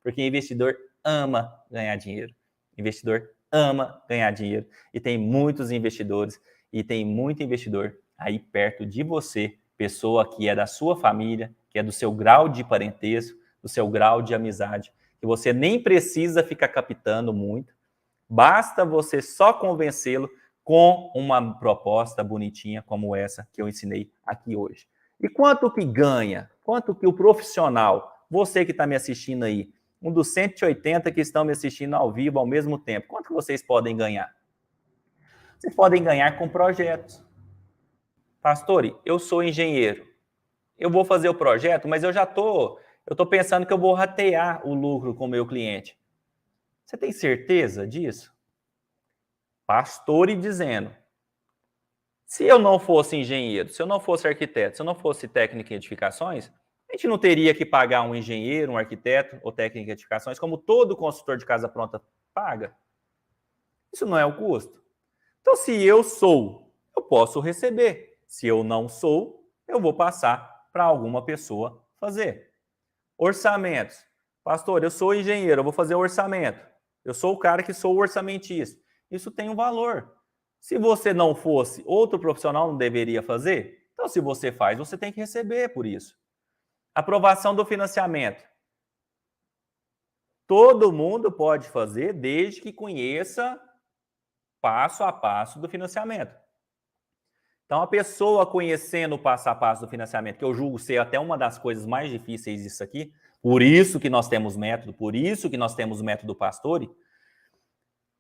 porque investidor ama ganhar dinheiro. Investidor ama ganhar dinheiro. E tem muitos investidores, e tem muito investidor aí perto de você, pessoa que é da sua família, que é do seu grau de parentesco, do seu grau de amizade, que você nem precisa ficar captando muito, basta você só convencê-lo com uma proposta bonitinha como essa que eu ensinei aqui hoje. E quanto que ganha? Quanto que o profissional, você que está me assistindo aí, um dos 180 que estão me assistindo ao vivo ao mesmo tempo, quanto que vocês podem ganhar? Vocês podem ganhar com projetos. Pastor, eu sou engenheiro. Eu vou fazer o projeto, mas eu tô pensando que eu vou ratear o lucro com o meu cliente. Você tem certeza disso? Pastor dizendo, se eu não fosse engenheiro, se eu não fosse arquiteto, se eu não fosse técnico em edificações, a gente não teria que pagar um engenheiro, um arquiteto ou técnico em edificações, como todo consultor de casa pronta paga. Isso não é o custo. Então, se eu sou, eu posso receber. Se eu não sou, eu vou passar para alguma pessoa fazer. Orçamentos. Pastor, eu sou engenheiro, eu vou fazer orçamento. Eu sou o cara que sou o orçamentista. Isso tem um valor. Se você não fosse, outro profissional não deveria fazer? Então, se você faz, você tem que receber por isso. Aprovação do financiamento. Todo mundo pode fazer desde que conheça passo a passo do financiamento. Então, a pessoa conhecendo o passo a passo do financiamento, que eu julgo ser até uma das coisas mais difíceis disso aqui, por isso que nós temos método, por isso que nós temos o método Pastore,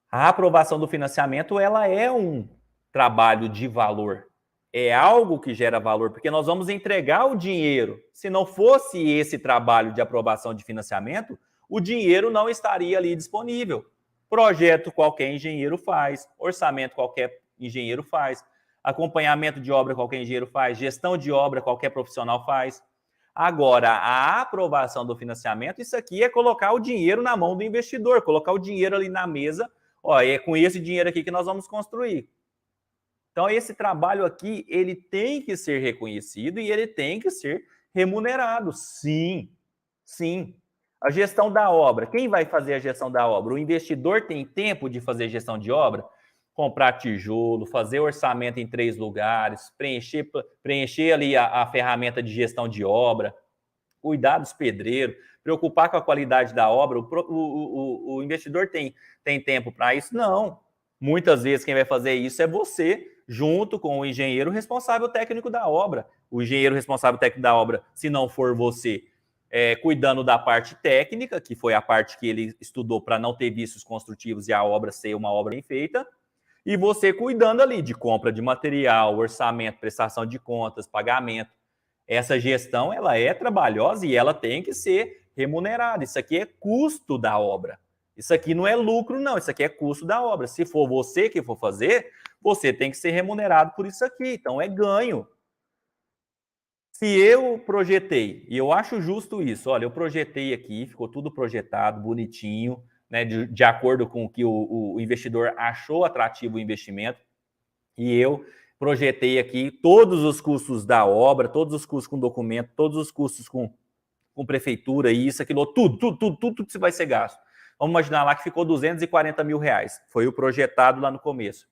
a aprovação do financiamento, ela é um trabalho de valor. É algo que gera valor, porque nós vamos entregar o dinheiro. Se não fosse esse trabalho de aprovação de financiamento, o dinheiro não estaria ali disponível. Projeto qualquer engenheiro faz, orçamento qualquer engenheiro faz, acompanhamento de obra qualquer engenheiro faz, gestão de obra qualquer profissional faz. Agora, a aprovação do financiamento, isso aqui é colocar o dinheiro na mão do investidor, colocar o dinheiro ali na mesa. Ó, é com esse dinheiro aqui que nós vamos construir. Então, esse trabalho aqui, ele tem que ser reconhecido e ele tem que ser remunerado. Sim, sim. A gestão da obra. Quem vai fazer a gestão da obra? O investidor tem tempo de fazer gestão de obra? Comprar tijolo, fazer orçamento em 3 lugares, preencher ali a ferramenta de gestão de obra, cuidar dos pedreiros, preocupar com a qualidade da obra. O investidor tem tempo para isso? Não. Muitas vezes quem vai fazer isso é você, junto com o engenheiro responsável técnico da obra. O engenheiro responsável técnico da obra, se não for você, cuidando da parte técnica, que foi a parte que ele estudou para não ter vícios construtivos e a obra ser uma obra bem feita, e você cuidando ali de compra de material, orçamento, prestação de contas, pagamento. Essa gestão, ela é trabalhosa e ela tem que ser remunerada. Isso aqui é custo da obra. Isso aqui não é lucro, não. Isso aqui é custo da obra. Se for você que for fazer, você tem que ser remunerado por isso aqui. Então, é ganho. Se eu projetei, e eu acho justo isso, olha, eu projetei aqui, ficou tudo projetado, bonitinho, né, de acordo com o que o investidor achou atrativo o investimento, e eu projetei aqui todos os custos da obra, todos os custos com documento, todos os custos com prefeitura, isso, aquilo, tudo que vai ser gasto. Vamos imaginar lá que ficou R$240 mil. Foi o projetado lá no começo.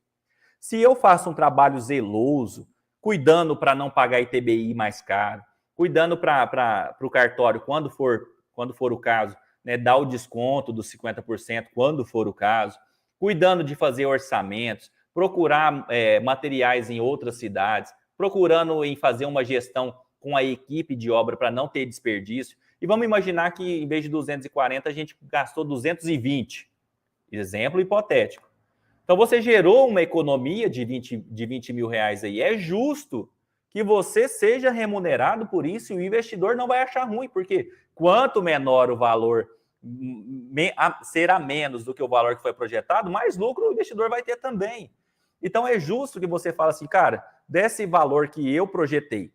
Se eu faço um trabalho zeloso, cuidando para não pagar ITBI mais caro, cuidando para o cartório, quando for o caso, né, dar o desconto dos 50%, quando for o caso, cuidando de fazer orçamentos, procurar materiais em outras cidades, procurando em fazer uma gestão com a equipe de obra para não ter desperdício. E vamos imaginar que, em vez de 240, a gente gastou 220. Exemplo hipotético. Então, você gerou uma economia de 20 mil reais aí. É justo que você seja remunerado por isso e o investidor não vai achar ruim, porque quanto menor o valor será menos do que o valor que foi projetado, mais lucro o investidor vai ter também. Então, é justo que você fale assim, cara, desse valor que eu projetei,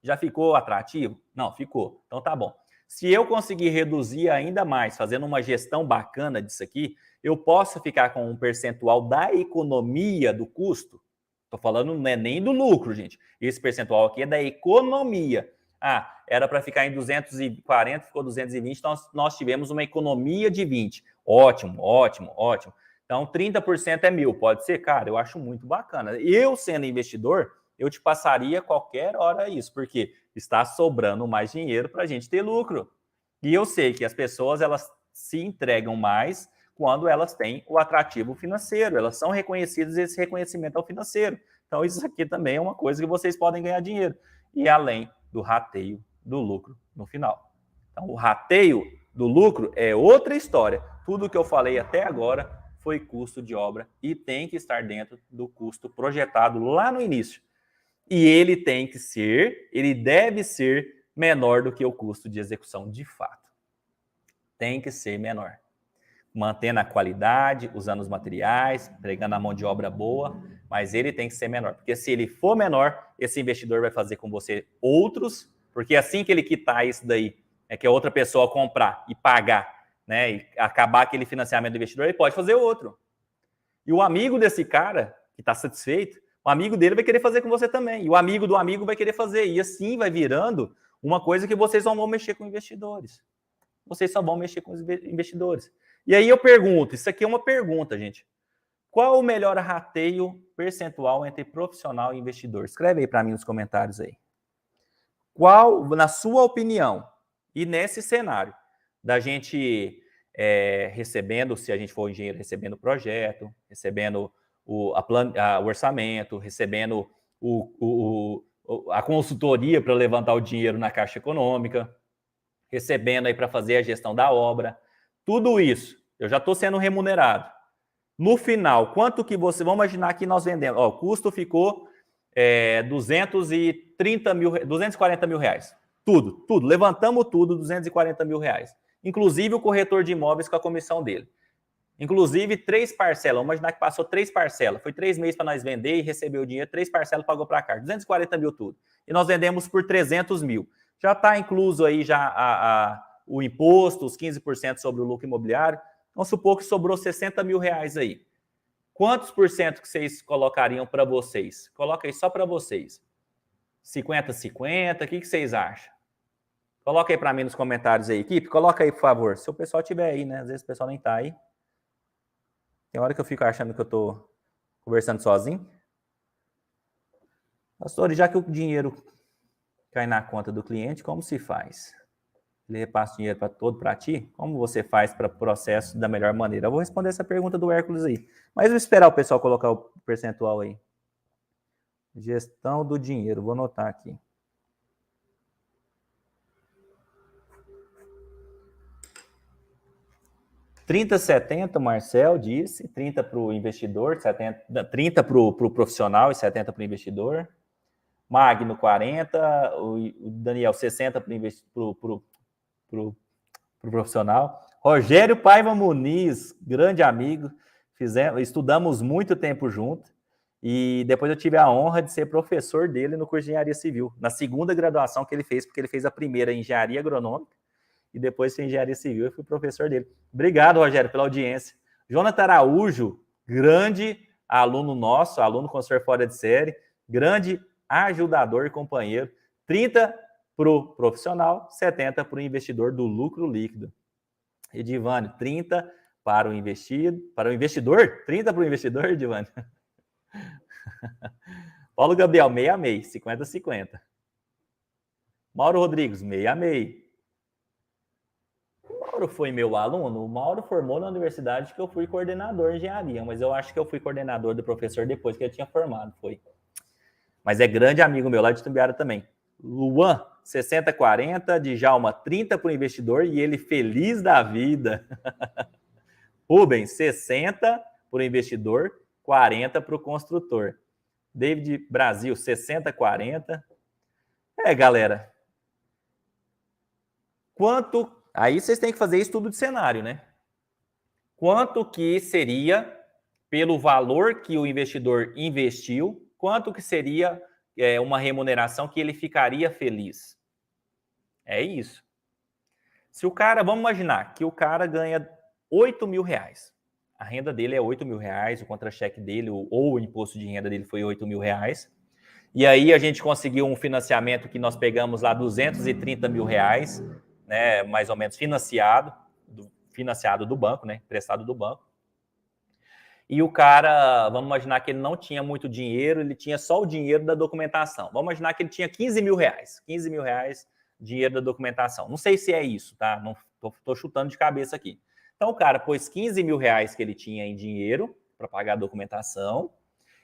já ficou atrativo? Não, ficou. Então, tá bom. Se eu conseguir reduzir ainda mais, fazendo uma gestão bacana disso aqui, eu posso ficar com um percentual da economia do custo. Estou falando não é nem do lucro, gente. Esse percentual aqui é da economia. Ah, era para ficar em 240, ficou 220, então nós tivemos uma economia de 20. Ótimo, ótimo, ótimo. Então, 30% é 1.000. Pode ser? Cara, eu acho muito bacana. Eu, sendo investidor, eu te passaria qualquer hora isso, porque está sobrando mais dinheiro para a gente ter lucro. E eu sei que as pessoas, elas se entregam mais quando elas têm o atrativo financeiro, elas são reconhecidas, esse reconhecimento ao financeiro. Então, isso aqui também é uma coisa que vocês podem ganhar dinheiro. E além do rateio do lucro no final. Então, o rateio do lucro é outra história. Tudo que eu falei até agora foi custo de obra e tem que estar dentro do custo projetado lá no início. E ele tem que ser, ele deve ser menor do que o custo de execução de fato. Tem que ser menor. Mantendo a qualidade, usando os materiais, pregando a mão de obra boa, mas ele tem que ser menor. Porque se ele for menor, esse investidor vai fazer com você outros, porque assim que ele quitar isso daí, é que a outra pessoa comprar e pagar, né, e acabar aquele financiamento do investidor, ele pode fazer outro. E o amigo desse cara, que está satisfeito, o amigo dele vai querer fazer com você também. E o amigo do amigo vai querer fazer. E assim vai virando uma coisa que vocês só vão mexer com investidores. Vocês só vão mexer com os investidores. E aí eu pergunto, isso aqui é uma pergunta, gente. Qual o melhor rateio percentual entre profissional e investidor? Escreve aí para mim nos comentários aí. Qual, na sua opinião, e nesse cenário, da gente recebendo, se a gente for engenheiro, recebendo o projeto, recebendo o orçamento, recebendo a consultoria para levantar o dinheiro na Caixa Econômica, recebendo aí para fazer a gestão da obra, tudo isso, eu já estou sendo remunerado. No final, quanto que você... Vamos imaginar que nós vendemos. Ó, o custo ficou 240 mil reais. Tudo. Levantamos tudo, 240 mil reais. Inclusive o corretor de imóveis com a comissão dele. Inclusive 3 parcelas. Vamos imaginar que passou 3 parcelas. Foi 3 meses para nós vender e receber o dinheiro. 3 parcelas pagou para cá. 240 mil tudo. E nós vendemos por 300 mil. Já está incluso aí já o imposto, os 15% sobre o lucro imobiliário. Vamos supor que sobrou 60 mil reais aí. Quantos por cento que vocês colocariam para vocês? Coloca aí só para vocês. 50-50, o que vocês acham? Coloca aí para mim nos comentários aí, equipe. Coloca aí, por favor. Se o pessoal estiver aí, né? Às vezes o pessoal nem está aí. Tem hora que eu fico achando que eu estou conversando sozinho. Pastor, já que o dinheiro cai na conta do cliente, como se faz? Ele repassa o dinheiro para ti? Como você faz para o processo da melhor maneira? Eu vou responder essa pergunta do Hércules aí. Mas eu vou esperar o pessoal colocar o percentual aí. Gestão do dinheiro. Vou anotar aqui. $30,70, o Marcel disse. 30 para o investidor, 30 para o profissional e 70 para o investidor. Magno, 40. O Daniel, 60 para o profissional. Rogério Paiva Muniz, grande amigo, estudamos muito tempo junto e depois eu tive a honra de ser professor dele no curso de Engenharia Civil, na segunda graduação que ele fez, porque ele fez a primeira em Engenharia Agronômica e depois fez Engenharia Civil, eu fui professor dele. Obrigado, Rogério, pela audiência. Jonathan Araújo, grande aluno nosso, aluno consultor fora de série, grande ajudador e companheiro, 30 para o profissional, 70 para o investidor do lucro líquido. Edivânio, 30 para o investidor? 30 para o investidor, Edivânio? Paulo Gabriel, 66, 50-50. Mauro Rodrigues, 66. O Mauro foi meu aluno? O Mauro formou na universidade que eu fui coordenador de engenharia, mas eu acho que eu fui coordenador do professor depois que ele tinha formado, foi. Mas é grande amigo meu lá de Itumbiara também. Luan, 60-40, Djalma, 30 para o investidor e ele feliz da vida. Rubens, 60 para o investidor, 40 para o construtor. David Brasil, 60-40. Galera. Quanto... Aí vocês têm que fazer estudo de cenário, né? Quanto que seria, pelo valor que o investidor investiu, quanto que seria uma remuneração que ele ficaria feliz? É isso. Se o cara, vamos imaginar que o cara ganha 8 mil reais. A renda dele é 8 mil reais, o contra-cheque dele ou o imposto de renda dele foi 8 mil reais. E aí a gente conseguiu um financiamento que nós pegamos lá 230 mil reais, né, mais ou menos financiado do banco, né, emprestado do banco. e o cara, vamos imaginar que ele não tinha muito dinheiro, ele tinha só o dinheiro da documentação. Vamos imaginar que ele tinha 15 mil reais. 15 mil reais, dinheiro da documentação. Não sei se é isso, tá? Não tô chutando de cabeça aqui. Então o cara pôs 15 mil reais que ele tinha em dinheiro para pagar a documentação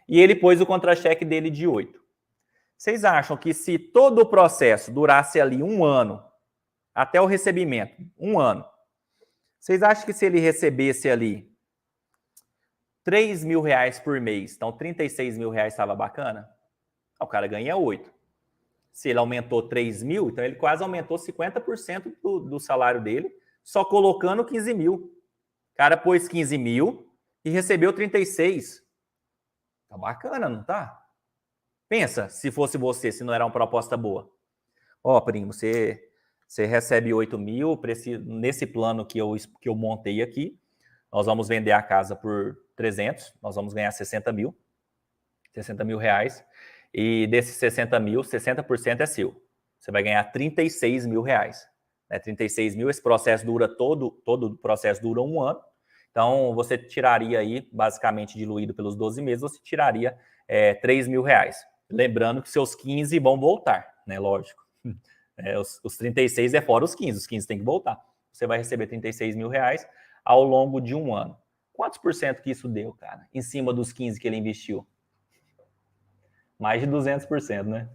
e ele pôs o contra-cheque dele de 8. Vocês acham que se todo o processo durasse ali 1 ano, até o recebimento, 1 ano, vocês acham que se ele recebesse ali 3 mil reais por mês, então 36 mil reais estava bacana? O cara ganha 8. Se ele aumentou 3 mil, então ele quase aumentou 50% do salário dele, só colocando 15 mil. O cara pôs 15 mil e recebeu 36. Tá bacana, não tá? Pensa, se fosse você, se não era uma proposta boa. Ó, primo, você recebe 8 mil, nesse plano que eu montei aqui, nós vamos vender a casa por 300, nós vamos ganhar 60 mil reais, e desses 60 mil, 60% é seu. Você vai ganhar 36 mil reais. 36 mil, esse processo dura, todo o processo dura 1 ano, então você tiraria aí, basicamente diluído pelos 12 meses, você tiraria 3 mil reais. Lembrando que seus 15 vão voltar, né? Lógico. Os 36 é fora os 15 tem que voltar. Você vai receber 36 mil reais ao longo de 1 ano. Quantos por cento que isso deu, cara? Em cima dos 15 que ele investiu? Mais de 200%, né?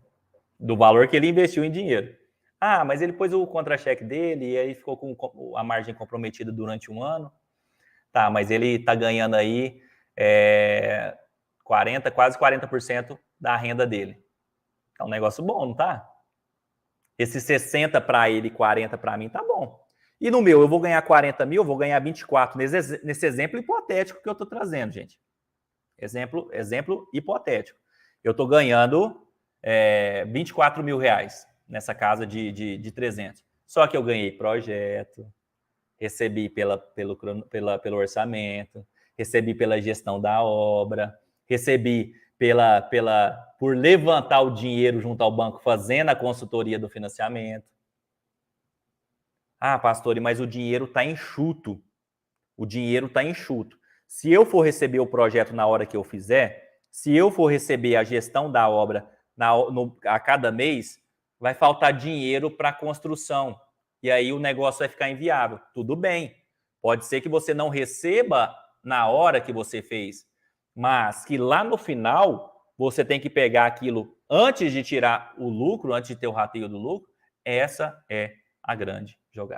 Do valor que ele investiu em dinheiro. Ah, mas ele pôs o contra-cheque dele e aí ficou com a margem comprometida durante 1 ano. Tá, mas ele tá ganhando aí 40, quase 40% da renda dele. É um negócio bom, não tá? Esse 60 para ele e 40 para mim tá bom. E no meu, eu vou ganhar 40 mil, eu vou ganhar 24 nesse exemplo hipotético que eu tô trazendo, gente. Exemplo hipotético. Eu tô ganhando 24 mil reais nessa casa de 300. Só que eu ganhei projeto, recebi pelo orçamento, recebi pela gestão da obra, recebi por levantar o dinheiro junto ao banco, fazendo a consultoria do financiamento. Ah, pastor, mas o dinheiro está enxuto. O dinheiro está enxuto. Se eu for receber o projeto na hora que eu fizer, se eu for receber a gestão da obra a cada mês, vai faltar dinheiro para a construção. E aí o negócio vai ficar inviável. Tudo bem. Pode ser que você não receba na hora que você fez, mas que lá no final você tem que pegar aquilo antes de tirar o lucro, antes de ter o rateio do lucro. Essa é a grande jogada.